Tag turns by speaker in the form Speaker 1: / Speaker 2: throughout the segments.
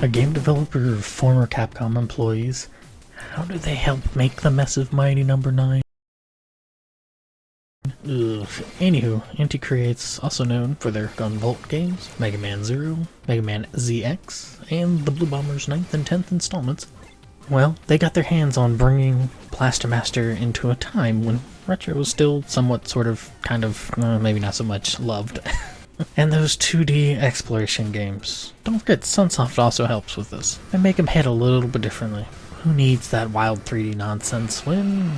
Speaker 1: A game developer of former Capcom employees. How do they help make the mess of Mighty Number 9? Anywho, Inti creates, also known for their Gunvolt games, Mega Man Zero, Mega Man ZX, and the Blue Bombers 9th and 10th installments. Well, they got their hands on bringing Blaster Master into a time when retro was still somewhat maybe not so much loved. And those 2D exploration games. Don't forget, Sunsoft also helps with this. They make them hit a little bit differently. Who needs that wild 3D nonsense when,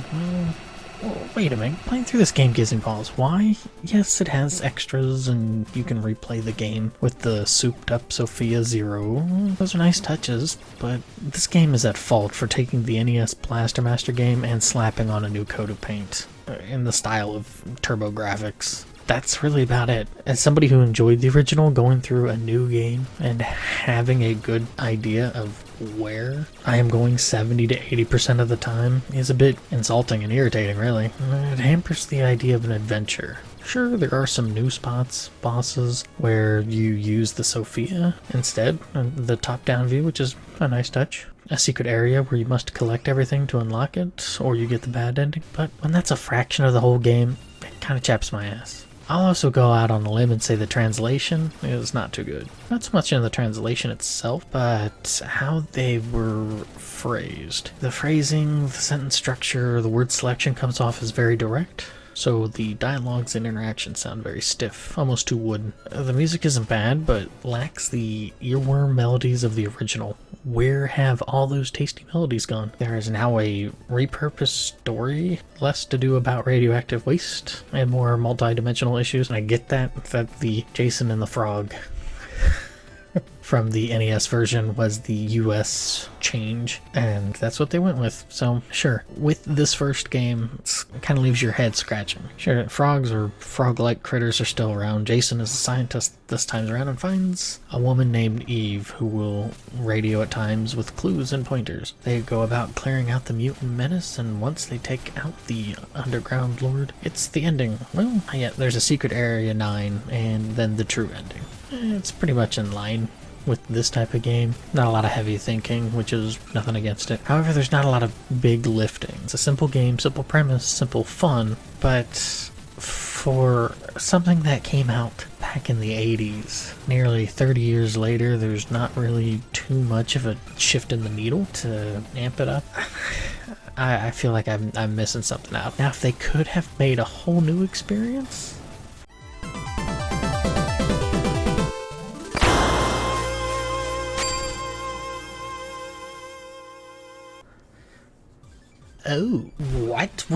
Speaker 1: wait a minute, playing through this game gives me pause. Why? Yes, it has extras and you can replay the game with the souped up Sophia Zero. Those are nice touches, but this game is at fault for taking the NES Blaster Master game and slapping on a new coat of paint in the style of Turbo Graphics. That's really about it. As somebody who enjoyed the original, going through a new game and having a good idea of where I am going 70 to 80% of the time is a bit insulting and irritating, really. It hampers the idea of an adventure. Sure, there are some new bosses, where you use the Sophia instead, the top-down view, which is a nice touch. A secret area where you must collect everything to unlock it, or you get the bad ending. But when that's a fraction of the whole game, it kind of chaps my ass. I'll also go out on a limb and say the translation is not too good. Not so much in the translation itself, but how they were phrased. The phrasing, the sentence structure, the word selection comes off as very direct, so the dialogues and interactions sound very stiff, almost too wooden. The music isn't bad, but lacks the earworm melodies of the original. Where have all those tasty melodies gone? There is now a repurposed story, less to do about radioactive waste and more multi-dimensional issues. And I get that the Jason and the Frog from the NES version was the US change, and that's what they went with. So sure, with this first game, it kind of leaves your head scratching. Sure, frogs or frog-like critters are still around. Jason is a scientist this time around and finds a woman named Eve who will radio at times with clues and pointers. They go about clearing out the mutant menace, and once they take out the underground lord, it's the ending. Well, yeah, there's a secret area 9 and then the true ending. It's pretty much in line with this type of game. Not a lot of heavy thinking, which is nothing against it. However, there's not a lot of big lifting. It's a simple game, simple premise, simple fun, but for something that came out back in the 80s, nearly 30 years later, there's not really too much of a shift in the needle to amp it up. I feel like I'm missing something out. Now, if they could have made a whole new experience, oh, what?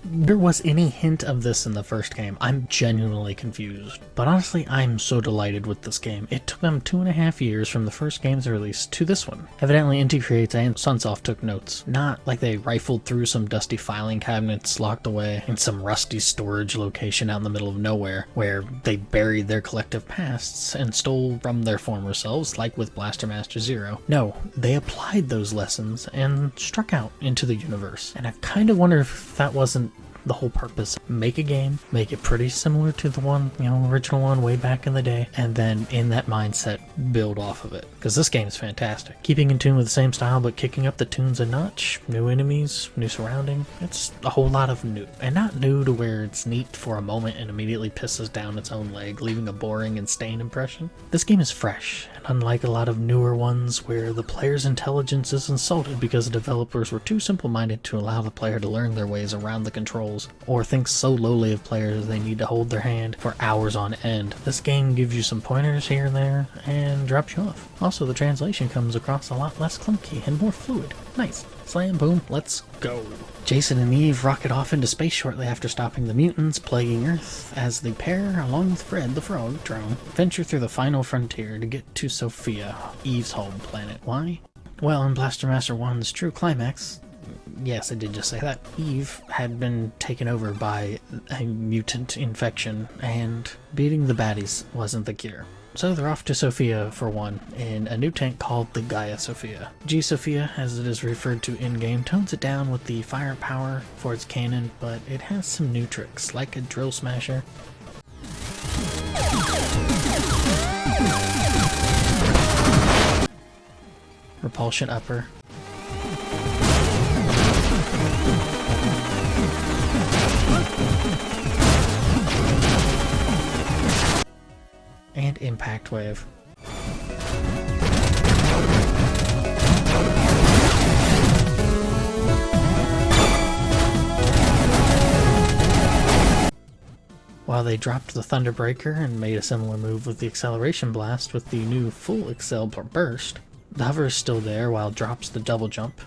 Speaker 1: There was any hint of this in the first game. I'm genuinely confused. But honestly, I'm so delighted with this game. It took them 2.5 years from the first game's release to this one. Evidently, Inti Creates and Sunsoft took notes. Not like they rifled through some dusty filing cabinets locked away in some rusty storage location out in the middle of nowhere, where they buried their collective pasts and stole from their former selves, like with Blaster Master Zero. No, they applied those lessons and struck out into the universe. And I kind of wonder if that wasn't the whole purpose. Make a game, make it pretty similar to the one, original one way back in the day, and then in that mindset, build off of it. Because this game is fantastic. Keeping in tune with the same style, but kicking up the tunes a notch. New enemies, new surrounding. It's a whole lot of new. And not new to where it's neat for a moment and immediately pisses down its own leg, leaving a boring and stained impression. This game is fresh, and unlike a lot of newer ones where the player's intelligence is insulted because the developers were too simple-minded to allow the player to learn their ways around the controls, or think so lowly of players they need to hold their hand for hours on end. This game gives you some pointers here and there and drops you off. Also, the translation comes across a lot less clunky and more fluid. Nice. Slam, boom, let's go. Jason and Eve rocket off into space shortly after stopping the mutants plaguing Earth, as the pair, along with Fred the Frog drone, venture through the final frontier to get to Sophia, Eve's home planet. Why? Well, in Blaster Master 1's true climax, yes, I did just say that, Eve had been taken over by a mutant infection, and beating the baddies wasn't the cure. So they're off to Sophia for one, in a new tank called the Gaia Sophia. G-Sophia, as it is referred to in-game, tones it down with the firepower for its cannon, but it has some new tricks, like a drill smasher. repulsion upper, and impact wave. While they dropped the Thunderbreaker and made a similar move with the Acceleration Blast with the new full Excel Burst, the hover is still there while it drops the double jump.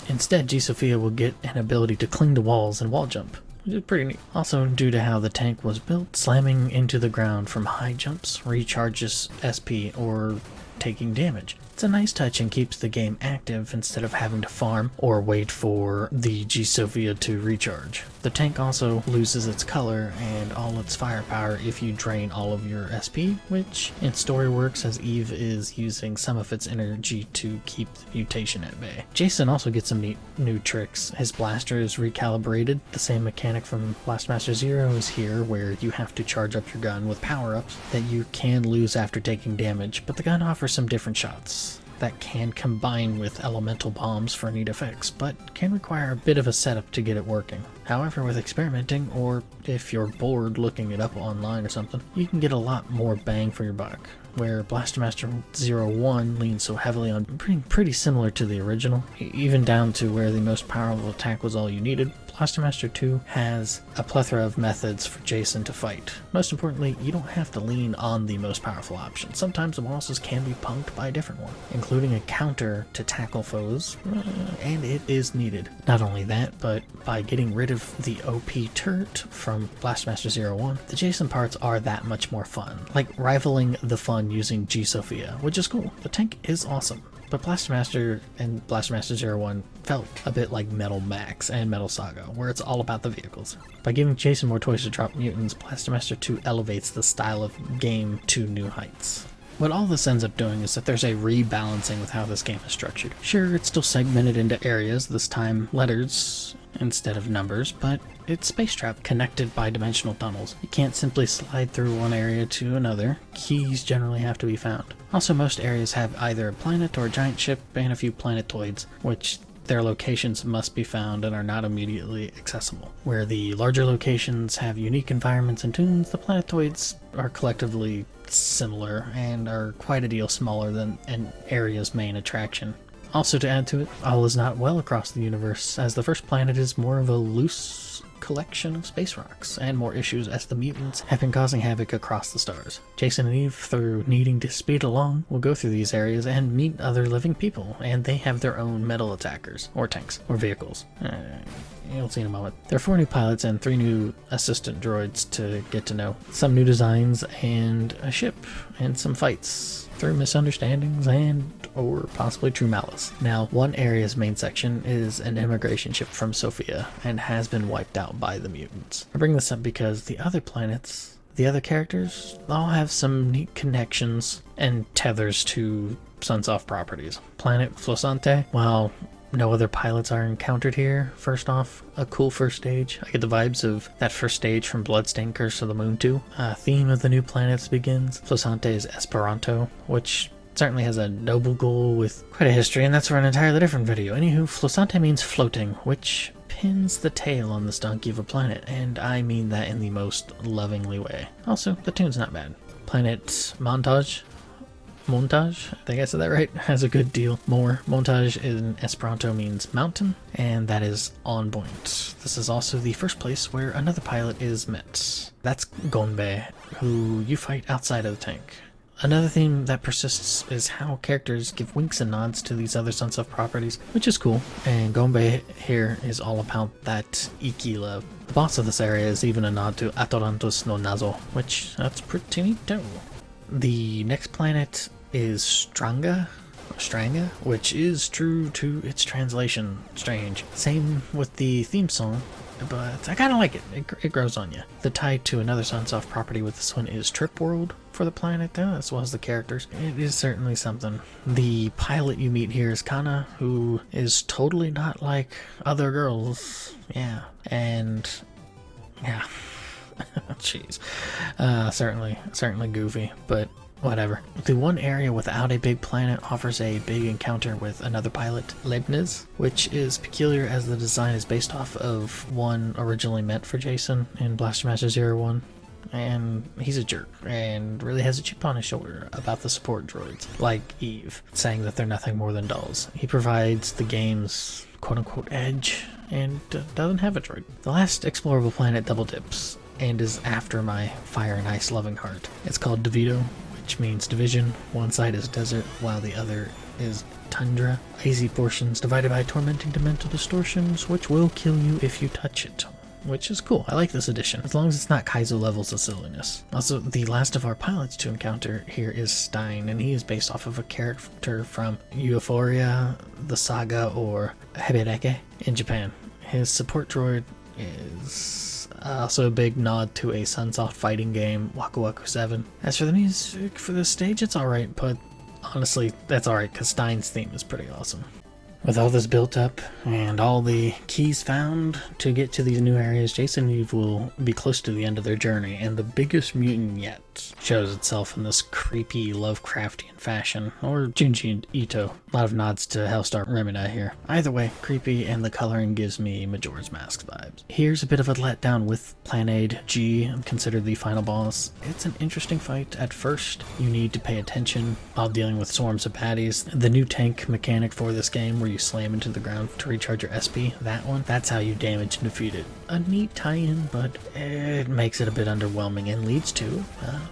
Speaker 1: Instead, G Sophia will get an ability to cling to walls and wall jump, which is pretty neat. Also, due to how the tank was built, slamming into the ground from high jumps recharges SP or taking damage. It's a nice touch and keeps the game active instead of having to farm or wait for the G Sophia to recharge. The tank also loses its color and all its firepower if you drain all of your SP, which in story works as Eve is using some of its energy to keep the mutation at bay. Jason also gets some neat new tricks. His blaster is recalibrated. The same mechanic from Blastmaster Zero is here, where you have to charge up your gun with power-ups that you can lose after taking damage, but the gun offers some different shots that can combine with elemental bombs for neat effects, but can require a bit of a setup to get it working. However, with experimenting, or if you're bored looking it up online or something, you can get a lot more bang for your buck. Where Blastmaster 01 leans so heavily on pretty similar to the original, even down to where the most powerful attack was all you needed, Blastmaster 2 has a plethora of methods for Jason to fight. Most importantly, you don't have to lean on the most powerful option. Sometimes the bosses can be punked by a different one, including a counter to tackle foes, and it is needed. Not only that, but by getting rid of the OP turret from Blastmaster 01, the Jason parts are that much more fun, like rivaling the fun using G Sophia, which is cool. The tank is awesome. But Blastmaster and Blastmaster 01 felt a bit like Metal Max and Metal Saga, where it's all about the vehicles. By giving Jason more toys to drop mutants, Blastmaster 2 elevates the style of game to new heights. What all this ends up doing is that there's a rebalancing with how this game is structured. Sure, it's still segmented into areas, this time letters instead of numbers, but it's space-trapped, connected by dimensional tunnels. You can't simply slide through one area to another. Keys generally have to be found. Also, most areas have either a planet or a giant ship and a few planetoids, which their locations must be found and are not immediately accessible. Where the larger locations have unique environments and tunes, the planetoids are collectively similar and are quite a deal smaller than an area's main attraction. Also, to add to it, all is not well across the universe, as the first planet is more of a loose collection of space rocks, and more issues as the mutants have been causing havoc across the stars. Jason and Eve, through needing to speed along, will go through these areas and meet other living people, and they have their own metal attackers, or tanks, or vehicles. You'll see in a moment. There are 4 new pilots and 3 new assistant droids to get to know. Some new designs and a ship, and some fights through misunderstandings and or possibly true malice. Now, one area's main section is an immigration ship from Sophia and has been wiped out by the mutants. I bring this up because the other planets, the other characters, all have some neat connections and tethers to Sunsoft properties. Planet Flosante, while no other pilots are encountered here. First off, a cool first stage. I get the vibes of that first stage from Bloodstained Curse of the Moon 2. Theme of the new planets begins. Flosante is Esperanto, which certainly has a noble goal with quite a history, and that's for an entirely different video. Anywho, Flosante means floating, which pins the tail on this donkey of a planet, and I mean that in the most lovingly way. Also, the tune's not bad. Planet Montage, I think I said that right, has a good deal. More. Montage in Esperanto means mountain, and that is on point. This is also the first place where another pilot is met. That's Gonbe, who you fight outside of the tank. Another theme that persists is how characters give winks and nods to these other Sunsoft properties, which is cool, and Gonbe here is all about that Iki love. The boss of this area is even a nod to Atorantos no Nazo, which that's pretty neat too. The next planet is Stranga, which is true to its translation, strange. Same with the theme song, but I kind of like it. It grows on you. The tie to another Sunsoft property with this one is Trip World for the planet, as well as the characters. It is certainly something. The pilot you meet here is Kana, who is totally not like other girls. Yeah, and yeah. Jeez. Certainly goofy, but Whatever. The one area without a big planet offers a big encounter with another pilot, Leibniz, which is peculiar as the design is based off of one originally meant for Jason in Blaster Master Zero One. And he's a jerk and really has a chip on his shoulder about the support droids, like Eve, saying that they're nothing more than dolls. He provides the game's quote-unquote edge and doesn't have a droid. The last explorable planet double dips and is after my fire and ice loving heart. It's called DeVito, which means division. One side is desert while the other is tundra. Icy portions divided by tormenting dimensional distortions, which will kill you if you touch it. Which is cool. I like this edition, as long as it's not Kaizo levels of silliness. Also, the last of our pilots to encounter here is Stein, and he is based off of a character from Euphoria, the Saga, or Hebereke in Japan. His support droid is also a big nod to a Sunsoft fighting game, Waku Waku 7. As for the music for this stage, it's alright, but honestly, that's alright, because Stein's theme is pretty awesome. With all this built up and all the keys found to get to these new areas, Jason and Eve will be close to the end of their journey, and the biggest mutant yet shows itself in this creepy Lovecraftian fashion, or Junji Ito. A lot of nods to Hellstar Remina here. Either way, creepy, and the coloring gives me Majora's Mask vibes. Here's a bit of a letdown with Planade G, considered the final boss. It's an interesting fight. At first, you need to pay attention while dealing with swarms of baddies. The new tank mechanic for this game, where you slam into the ground to recharge your SP, that's how you damage and defeat it. A neat tie-in, but it makes it a bit underwhelming and leads to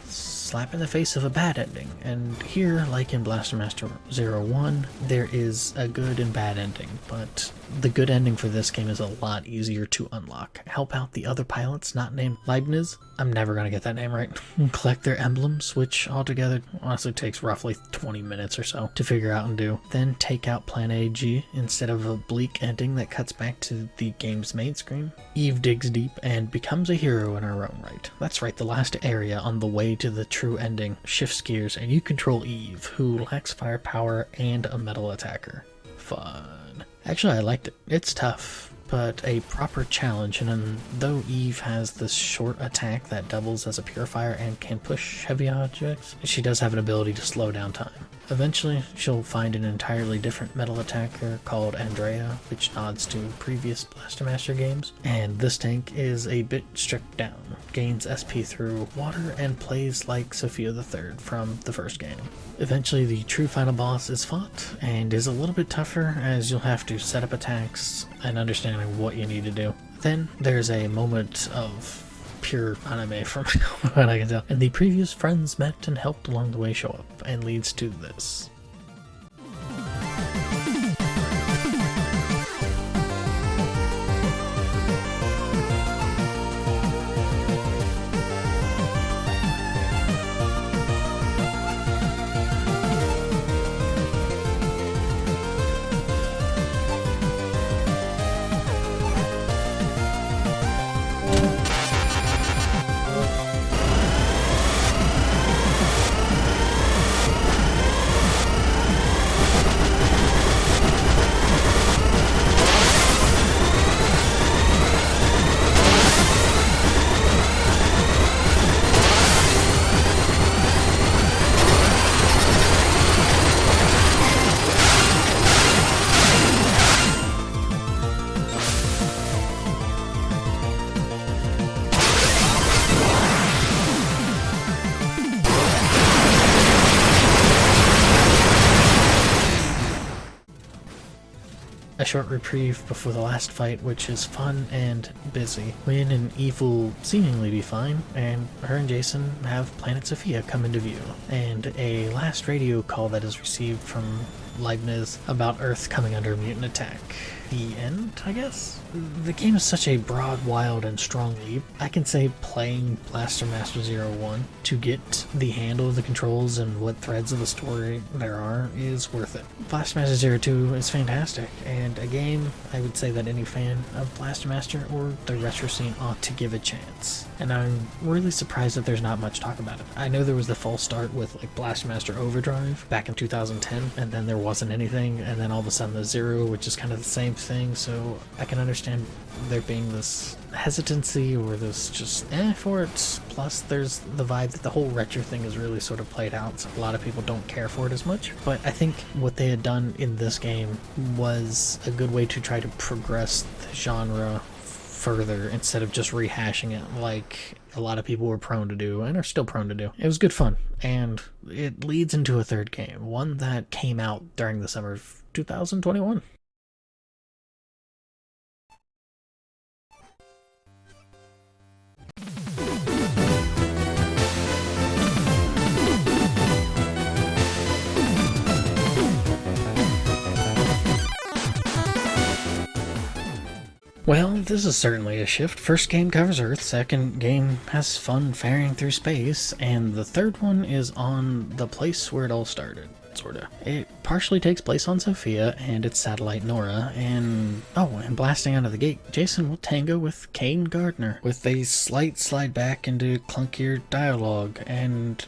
Speaker 1: slap in the face of a bad ending. And here, like in Blaster Master Zero One, there is a good and bad ending, but the good ending for this game is a lot easier to unlock. Help out the other pilots not named Leibniz. I'm never gonna get that name right. Collect their emblems, which altogether honestly takes roughly 20 minutes or so to figure out and do. Then take out Planade G instead of a bleak ending that cuts back to the game's main screen. Eve digs deep and becomes a hero in her own right. That's right, the last area on the way to the true ending shifts gears and you control Eve, who lacks firepower and a metal attacker. Fun. Actually, I liked it. It's tough, but a proper challenge, and though Eve has this short attack that doubles as a purifier and can push heavy objects, she does have an ability to slow down time. Eventually, she'll find an entirely different metal attacker called Andrea, which nods to previous Blaster Master games, and this tank is a bit stripped down, gains SP through water, and plays like Sophia III from the first game. Eventually, the true final boss is fought, and is a little bit tougher as you'll have to set up attacks and understanding what you need to do. Then, there's a moment of pure anime from what I can tell, and the previous friends met and helped along the way show up, and leads to this. A short reprieve before the last fight, which is fun and busy. Win and Eve will seemingly be fine, and her and Jason have Planet Sophia come into view, and a last radio call that is received from Leibniz about Earth coming under mutant attack. The end, I guess? The game is such a broad, wild, and strong leap. I can say playing Blaster Master Zero One to get the handle of the controls and what threads of the story there are is worth it. Blaster Master Zero Two is fantastic, and a game I would say that any fan of Blaster Master or the retro scene ought to give a chance. And I'm really surprised that there's not much talk about it. I know there was the false start with like Blaster Master Overdrive back in 2010, and then there wasn't anything, and then all of a sudden the Zero, which is kind of the same thing, so I can understand there being this hesitancy or this just for it. Plus there's the vibe that the whole retro thing is really sort of played out, so a lot of people don't care for it as much. But I think what they had done in this game was a good way to try to progress the genre further instead of just rehashing it like a lot of people were prone to do and are still prone to do. It was good fun, and it leads into a third game, one that came out during the summer of 2021. Well, this is certainly a shift. First game covers Earth, second game has fun ferrying through space, and the third one is on the place where it all started, sorta. It partially takes place on Sophia and its satellite Nora, and blasting out of the gate, Jason will tango with Kane Gardner, with a slight slide back into clunkier dialogue, and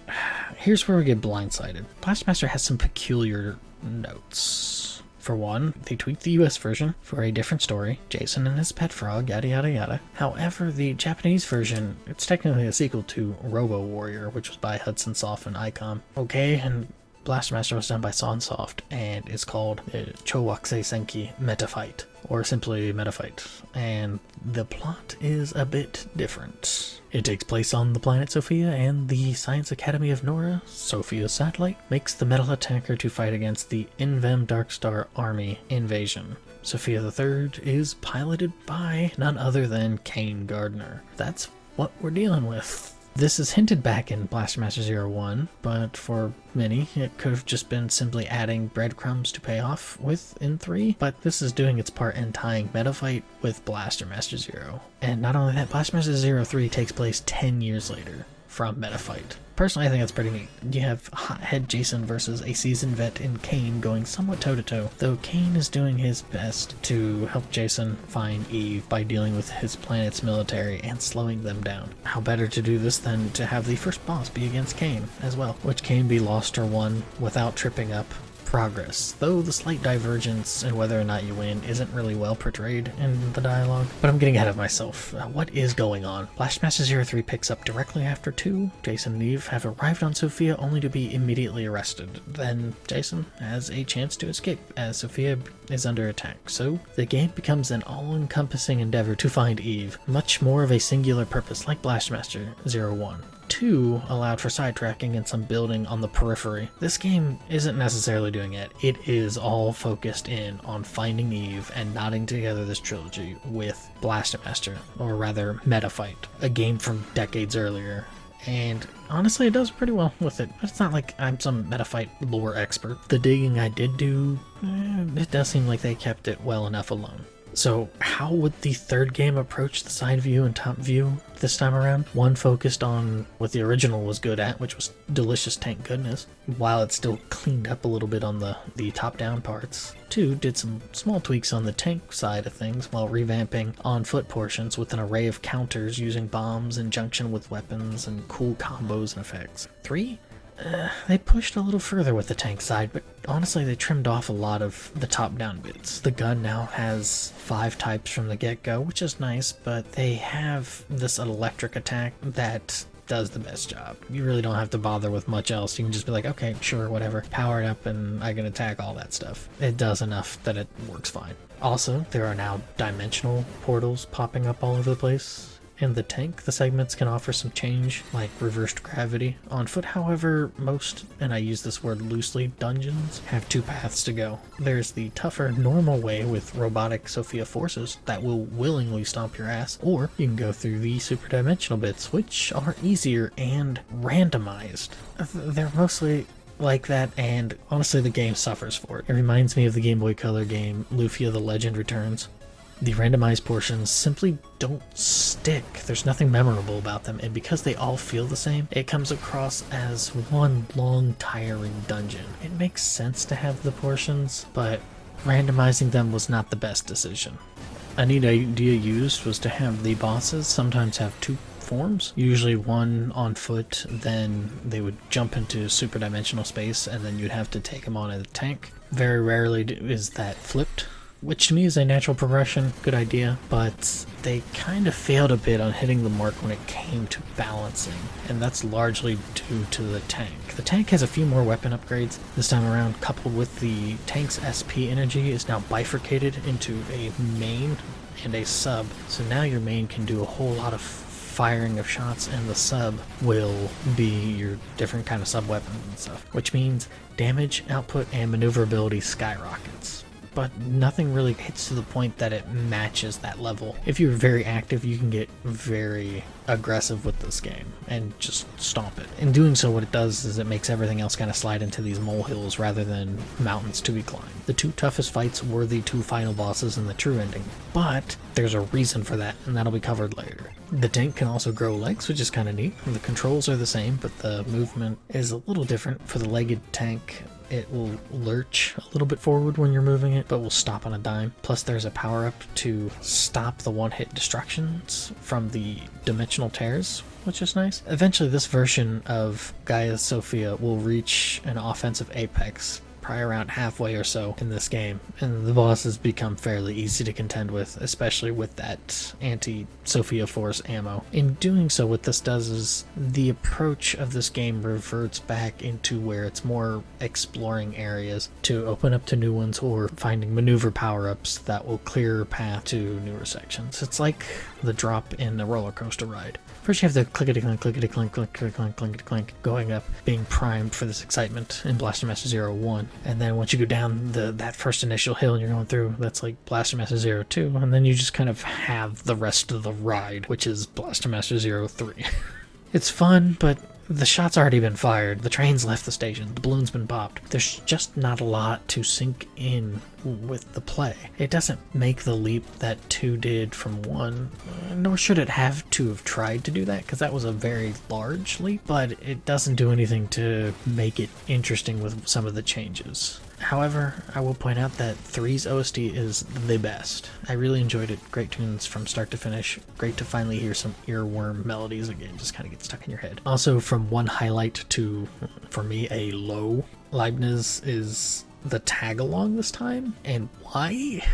Speaker 1: here's where we get blindsided. Blastmaster has some peculiar notes. For one, they tweaked the US version for a different story, Jason and his pet frog, yada yada yada. However, the Japanese version, it's technically a sequel to Robo Warrior, which was by Hudson Soft and Icom. Okay, and Blastmaster was done by Sunsoft and is called Chowakusei Senki Metafight, or simply Metafight, and the plot is a bit different. It takes place on the planet Sophia, and the Science Academy of Nora, Sophia's satellite, makes the metal attacker to fight against the Invem Darkstar army invasion. Sophia the Third is piloted by none other than Kane Gardner. That's what we're dealing with. This is hinted back in Blastermaster 01, but for many, it could have just been simply adding breadcrumbs to pay off with in 3, but this is doing its part in tying Metafight with Blastermaster 0. And not only that, Blastermaster 03 takes place 10 years later from Metafight. Personally, I think that's pretty neat. You have Hothead Jason versus a seasoned vet in Kane going somewhat toe-to-toe, though Kane is doing his best to help Jason find Eve by dealing with his planet's military and slowing them down. How better to do this than to have the first boss be against Kane as well, which can be lost or won without tripping up progress, though the slight divergence in whether or not you win isn't really well portrayed in the dialogue. But I'm getting ahead of myself. What is going on? Blastmaster 03 picks up directly after 2. Jason and Eve have arrived on Sophia only to be immediately arrested. Then Jason has a chance to escape as Sophia is under attack. So the game becomes an all-encompassing endeavor to find Eve, much more of a singular purpose like Blastmaster 01. 2 allowed for sidetracking and some building on the periphery. This game isn't necessarily doing it. It is all focused in on finding Eve and knotting together this trilogy with Blastermaster, or rather Metafight, a game from decades earlier. And honestly, it does pretty well with it. But it's not like I'm some Metafight lore expert. The digging I did do, it does seem like they kept it well enough alone. So how would the third game approach the side view and top view this time around? One focused on what the original was good at, which was delicious tank goodness, while it still cleaned up a little bit on the top-down parts. 2 did some small tweaks on the tank side of things while revamping on-foot portions with an array of counters using bombs in junction with weapons and cool combos and effects. 3? They pushed a little further with the tank side, but honestly they trimmed off a lot of the top-down bits. The gun now has 5 types from the get-go, which is nice, but they have this electric attack that does the best job. You really don't have to bother with much else. You can just be like, okay, sure, whatever. Power it up and I can attack all that stuff. It does enough that it works fine. Also, there are now dimensional portals popping up all over the place. In the tank, the segments can offer some change, like reversed gravity. On foot, however, most, and I use this word loosely, dungeons have 2 paths to go. There's the tougher, normal way with robotic Sophia forces that will willingly stomp your ass, or you can go through the super dimensional bits, which are easier and randomized. They're mostly like that, and honestly the game suffers for it. It reminds me of the Game Boy Color game Lufia the Legend Returns. The randomized portions simply don't stick. There's nothing memorable about them, and because they all feel the same, it comes across as one long, tiring dungeon. It makes sense to have the portions, but randomizing them was not the best decision. A neat idea used was to have the bosses sometimes have 2 forms, usually one on foot, then they would jump into super dimensional space, and then you'd have to take them on in a tank. Very rarely is that flipped. which to me is a natural progression, good idea, but they kind of failed a bit on hitting the mark when it came to balancing, and that's largely due to the tank. The tank has a few more weapon upgrades this time around, coupled with the tank's SP energy is now bifurcated into a main and a sub, so now your main can do a whole lot of firing of shots, and the sub will be your different kind of sub weapons and stuff, which means damage, output, and maneuverability skyrockets. But nothing really hits to the point that it matches that level. If you're very active, you can get very aggressive with this game and just stomp it. In doing so, what it does is it makes everything else kind of slide into these molehills rather than mountains to be climbed. The two toughest fights were the two final bosses in the true ending, but there's a reason for that, and that'll be covered later. The tank can also grow legs, which is kind of neat. The controls are the same, but the movement is a little different. For the legged tank, it will lurch a little bit forward when you're moving it, but will stop on a dime. Plus there's a power-up to stop the one-hit destructions from the dimensional tears, which is nice. Eventually this version of Gaia Sophia will reach an offensive apex, probably around halfway or so in this game, and the bosses become fairly easy to contend with, especially with that anti-Sophia Force ammo. In doing so, what this does is the approach of this game reverts back into where it's more exploring areas to open up to new ones or finding maneuver power-ups that will clear a path to newer sections. It's like the drop in a roller coaster ride. First you have the clickety-clink, clickety-clink, clickety-clink, clickety-clink going up, being primed for this excitement in Blaster Master Zero 1. And then once you go down that first initial hill and you're going through, that's like Blaster Master Zero 2. And then you just kind of have the rest of the ride, which is Blaster Master Zero 3. It's fun, but the shot's already been fired, the train's left the station, the balloon's been popped. There's just not a lot to sink in with the play. It doesn't make the leap that 2 did from 1, nor should it have to have tried to do that, because that was a very large leap, but it doesn't do anything to make it interesting with some of the changes. However, I will point out that 3's OST is the best. I really enjoyed it. Great tunes from start to finish. Great to finally hear some earworm melodies again. Just kind of get stuck in your head. Also, from one highlight to, for me, a low, Leibniz is the tag-along this time. And why?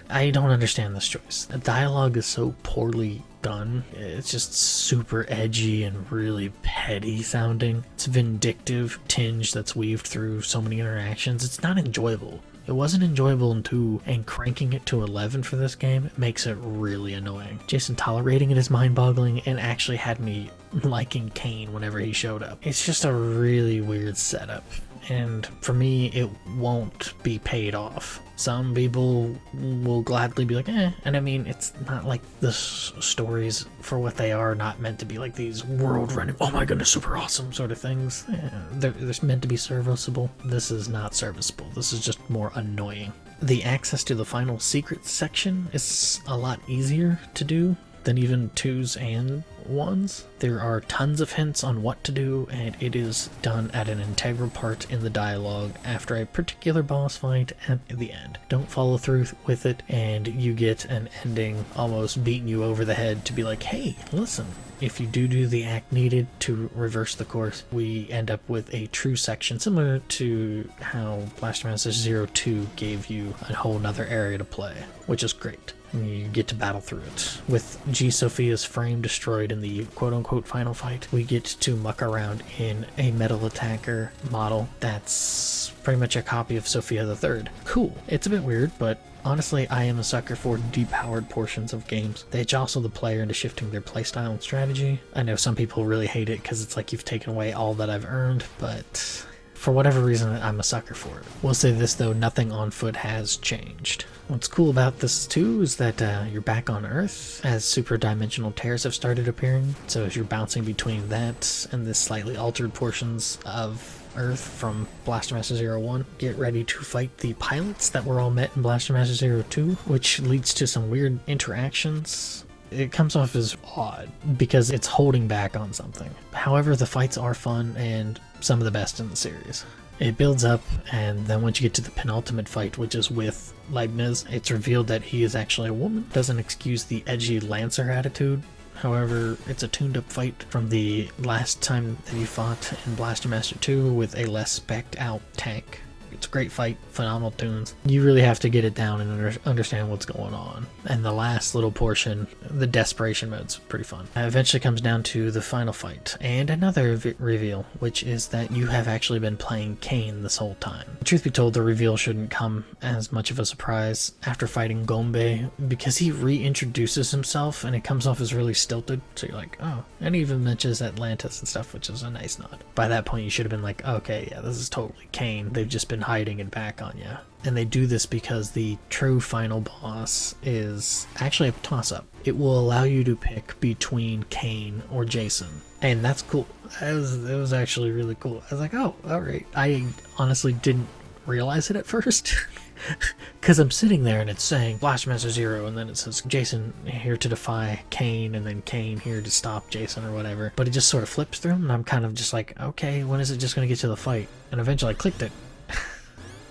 Speaker 1: I don't understand this choice. The dialogue is so poorly done. It's just super edgy and really petty sounding. It's vindictive tinge that's weaved through so many interactions. It's not enjoyable. It wasn't enjoyable in 2, and cranking it to 11 for this game makes it really annoying. Jason tolerating it is mind-boggling, and actually had me liking Kane whenever he showed up. It's just a really weird setup, and for me, it won't be paid off. Some people will gladly be like, and I mean, it's not like the stories for what they are not meant to be like these world-running, oh my goodness, super awesome sort of things. They're meant to be serviceable. This is not serviceable. This is just more annoying. The access to the final secret section is a lot easier to do than even 2's and 1's. There are tons of hints on what to do, and it is done at an integral part in the dialogue after a particular boss fight at the end. Don't follow through with it, and you get an ending almost beating you over the head to be like, hey, listen, if you do the act needed to reverse the course, we end up with a true section similar to how Blaster Master Zero 2 gave you a whole nother area to play, which is great. And you get to battle through it. With G Sophia's frame destroyed in the quote-unquote final fight, we get to muck around in a metal attacker model that's pretty much a copy of Sophia the Third. Cool. It's a bit weird, but honestly, I am a sucker for depowered portions of games. They jostle the player into shifting their playstyle and strategy. I know some people really hate it because it's like you've taken away all that I've earned, but for whatever reason, I'm a sucker for it. We'll say this though, nothing on foot has changed. What's cool about this too is that you're back on Earth as super dimensional tears have started appearing. So as you're bouncing between that and the slightly altered portions of Earth from Blaster Master Zero 1, get ready to fight the pilots that were all met in Blaster Master Zero 2, which leads to some weird interactions. It comes off as odd because it's holding back on something. However, the fights are fun and some of the best in the series. It builds up, and then once you get to the penultimate fight, which is with Leibniz, it's revealed that he is actually a woman. Doesn't excuse the edgy Lancer attitude. However, it's a tuned up fight from the last time that you fought in Blaster Master 2 with a less spec'd out tank. It's a great fight, phenomenal tunes. You really have to get it down and understand what's going on. And the last little portion, the desperation mode's pretty fun. It eventually comes down to the final fight, and another reveal, which is that you have actually been playing Kain this whole time. Truth be told, the reveal shouldn't come as much of a surprise after fighting Gombe, because he reintroduces himself and it comes off as really stilted, so you're like, oh. And he even mentions Atlantis and stuff, which is a nice nod. By that point, you should have been like, okay, yeah, this is totally Kain. They've just been hiding it back on you. And they do this because the true final boss is actually a toss-up. It will allow you to pick between Kain or Jason. And that's cool. It was actually really cool. I was like, oh, alright. I honestly didn't realize it at first. Because I'm sitting there and it's saying Blastmaster Zero, and then it says Jason here to defy Kain, and then Kain here to stop Jason or whatever. But it just sort of flips through, and I'm kind of just like, okay, when is it just going to get to the fight? And eventually I clicked it.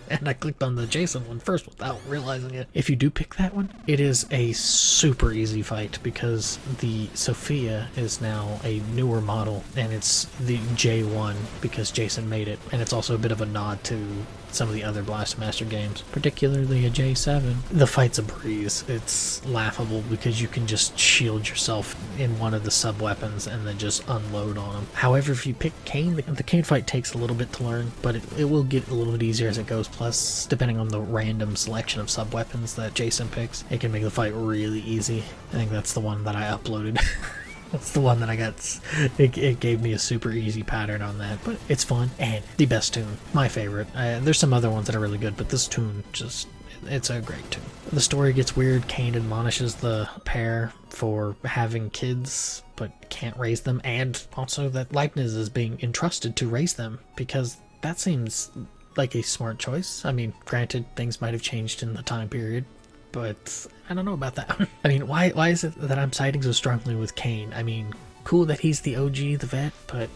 Speaker 1: And I clicked on the Jason one first without realizing it. If you do pick that one, it is a super easy fight because the Sophia is now a newer model, and it's the J1 because Jason made it. And it's also a bit of a nod to some of the other Blastmaster games, particularly a J7. The fight's a breeze. It's laughable because you can just shield yourself in one of the sub-weapons and then just unload on them. However, if you pick Kain, the Kain fight takes a little bit to learn, but it will get a little bit easier as it goes. Plus, depending on the random selection of sub-weapons that Jason picks, it can make the fight really easy. I think that's the one that I uploaded. That's the one that I got. It gave me a super easy pattern on that, but it's fun and the best tune. My favorite. There's some other ones that are really good, but this tune it's a great tune. The story gets weird. Kain admonishes the pair for having kids but can't raise them, and also that Leibniz is being entrusted to raise them, because that seems like a smart choice. I mean, granted, things might have changed in the time period, but I don't know about that. I mean, why is it that I'm siding so strongly with Kain? I mean, cool that he's the OG, the vet, but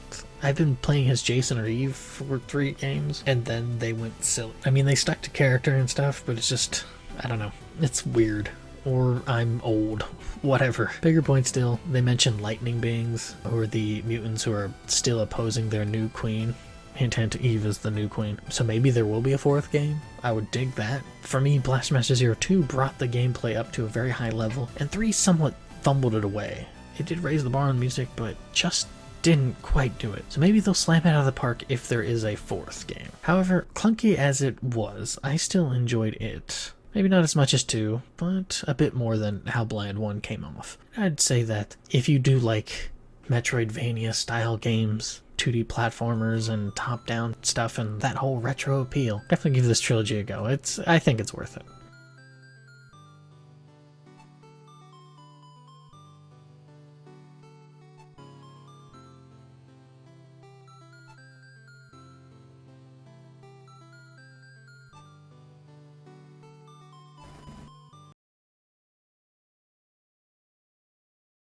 Speaker 1: I've been playing as Jason or Eve for 3 games, and then they went silly. I mean, they stuck to character and stuff, but it's just, I don't know. It's weird. Or I'm old. Whatever. Bigger point still, they mentioned lightning beings, who are the mutants who are still opposing their new queen. Hint, hint, Eve is the new queen. So maybe there will be a 4th game. I would dig that. For me, Blastmaster Zero 2 brought the gameplay up to a very high level, and 3 somewhat fumbled it away. It did raise the bar on music, but just didn't quite do it. So maybe they'll slam it out of the park if there is a 4th game. However, clunky as it was, I still enjoyed it. Maybe not as much as 2, but a bit more than how Bland 1 came off. I'd say that if you do like Metroidvania style games, 2D platformers and top-down stuff and that whole retro appeal, definitely give this trilogy a go. I think it's worth it.